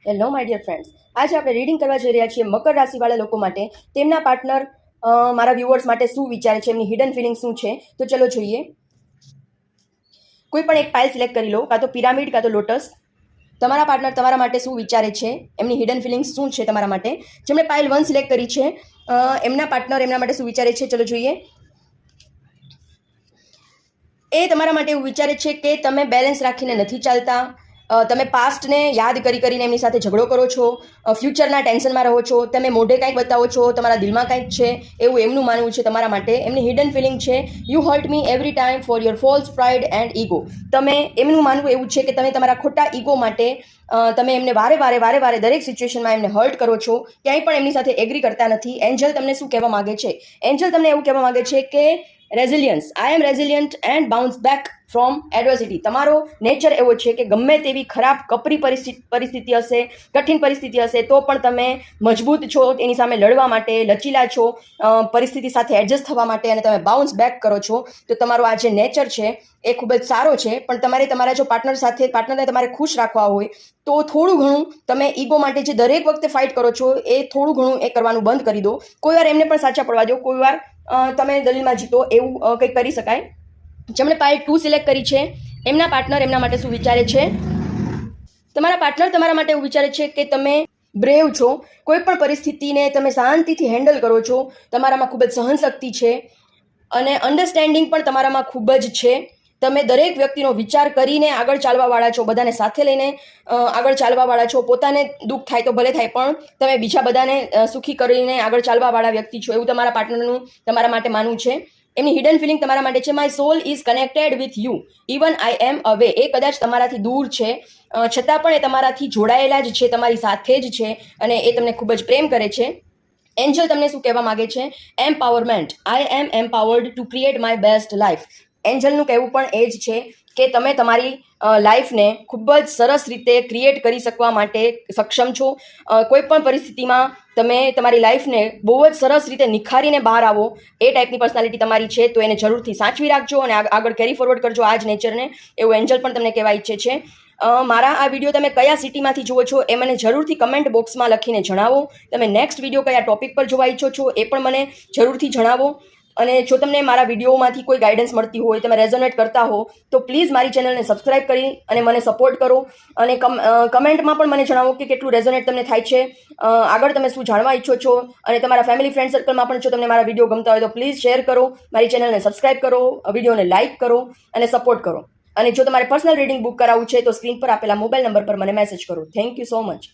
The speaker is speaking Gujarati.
હેલો માય ડિયર ફ્રેન્ડ્સ, આજે આપણે રીડિંગ કરવા જઈ રહ્યા છીએ મકર રાશિવાળા લોકો માટે. તેમના પાર્ટનર મારા વ્યુઅર્સ માટે શું વિચારે છે, એમની હિડન ફિલિંગ શું છે. તો ચલો જોઈએ. કોઈ પણ એક પાઇલ સિલેક્ટ કરી લો, કાં તો પિરામિડ કાં તો લોટસ. તમારા પાર્ટનર તમારા માટે શું વિચારે છે, એમની હિડન ફિલિંગ્સ શું છે તમારા માટે. જેમણે પાઇલ 1 સિલેક્ટ કરી છે, એમના પાર્ટનર એમના માટે શું વિચારે છે, ચલો જોઈએ. એ તમારા માટે એવું વિચારે છે કે તમે બેલેન્સ રાખીને નથી ચાલતા. તમે પાસ્ટને યાદ કરીને એમની સાથે ઝઘડો કરો છો, ફ્યુચરના ટેન્શનમાં રહો છો, તમે મોઢે કંઈક બતાવો છો, તમારા દિલમાં કંઈક છે એવું એમનું માનવું છે તમારા માટે. એમની હિડન ફિલિંગ છે, you hurt me every time for your false pride and ego. એમનું માનવું એવું છે કે તમે તમારા ખોટા ઈગો માટે તમે એમને વારે દરેક સિચ્યુએશનમાં એમને હર્ટ કરો છો, ક્યાંય પણ એમની સાથે એગ્રી કરતા નથી. એન્જલ તમને શું કહેવા માગે છે? એન્જલ તમને એવું કહેવા માગે છે કે resilience, I am resilient and bounce back from adversity. તમારો નેચર એવો છે કે ગમે તેવી ખરાબ કપરી પરિસ્થિતિ હશે, કઠિન પરિસ્થિતિ હશે, તો પણ તમે મજબૂત છો એની સામે લડવા માટે, લચીલા છો પરિસ્થિતિ સાથે એડજસ્ટ થવા માટે, અને તમે બાઉન્સ બેક કરો છો. તો તમારો આ જે નેચર છે એ ખૂબ જ સારો છે. પણ તમારે તમારા જો પાર્ટનરને તમારે ખુશ રાખવા હોય તો થોડું ઘણું તમે ઈગો માટે જે દરેક વખતે ફાઇટ કરો છો એ થોડું ઘણું એ કરવાનું બંધ કરી દો. કોઈ વાર એમને પણ સાચા પડવા દો, કોઈ વાર તમે દલીલમાં જીતો, એવું કંઈક કરી શકાય. જેમણે પાઇલ 2 સિલેક્ટ કરી છે, એમના પાર્ટનર એમના માટે શું વિચારે છે? તમારા પાર્ટનર તમારા માટે એવું વિચારે છે કે તમે બ્રેવ છો, કોઈ પણ પરિસ્થિતિને તમે શાંતિથી હેન્ડલ કરો છો, તમારામાં ખૂબ જ સહનશક્તિ છે અને અન્ડરસ્ટેન્ડિંગ પણ તમારામાં ખૂબ જ છે. તમે દરેક વ્યક્તિનો વિચાર કરીને આગળ ચાલવાવાળા છો, બધાને સાથે લઈને આગળ ચાલવાવાળા છો. પોતાને દુઃખ થાય તો ભલે થાય, પણ તમે બીજા બધાને સુખી કરીને આગળ ચાલવાવાળા વ્યક્તિ છો, એવું તમારા પાર્ટનરનું તમારા માટે માનવું છે. એમની હિડન ફિલિંગ તમારા માટે છે, my soul is connected with you even I am away. એ કદાચ તમારાથી દૂર છે, છતાં પણ એ તમારાથી જોડાયેલા જ છે, તમારી સાથે જ છે, અને એ તમને ખૂબ જ પ્રેમ કરે છે. એન્જલ તમને શું કહેવા માગે છે? Empowerment, I am empowered to create my best life. એન્જલનું કહેવું પણ એ જ છે કે તમે તમારી લાઈફને ખૂબ જ સરસ રીતે ક્રિએટ કરી શકવા માટે સક્ષમ છો. કોઈ પણ પરિસ્થિતિમાં તમે તમારી લાઈફને બહુ જ સરસ રીતે નિખારીને બહાર આવો, એ ટાઈપની પર્સનાલિટી તમારી છે. તો એને જરૂરથી સાચવી રાખજો અને આગળ કેરી ફોરવર્ડ કરજો આ જ નેચરને. એવું એન્જલ પણ તમને કહેવા ઈચ્છે છે. મારા આ વિડીયો તમે કયા સિટીમાંથી જુઓ છો એ મને જરૂરથી કમેન્ટ બોક્સમાં લખીને જણાવો. તમે નેક્સ્ટ વિડીયો કયા ટોપિક પર જોવા ઈચ્છો છો એ પણ મને જરૂરથી જણાવો. અને જો તમને મારા વિડીયોમાંથી કોઈ ગાઈડન્સ મળતી હોય, તમે રેઝોનેટ કરતા હો, તો પ્લીઝ મારી ચેનલને સબસ્ક્રાઇબ કરી અને મને સપોર્ટ કરો. અને કમેન્ટમાં પણ મને જણાવો કે કેટલું રેઝોનેટ તમને થાય છે, આગળ તમે શું જાણવા ઈચ્છો છો. અને તમારા ફેમિલી ફ્રેન્ડ સર્કલમાં પણ જો તમને મારા વિડીયો ગમતા હોય તો પ્લીઝ શેર કરો, મારી ચેનલને સબસ્ક્રાઇબ કરો, વિડીયોને લાઇક કરો અને સપોર્ટ કરો. અને જો તમારે પર્સનલ રીડિંગ બુક કરાવવું છે તો સ્ક્રીન પર આપેલા મોબાઈલ નંબર પર મને મેસેજ કરો. Thank you so much.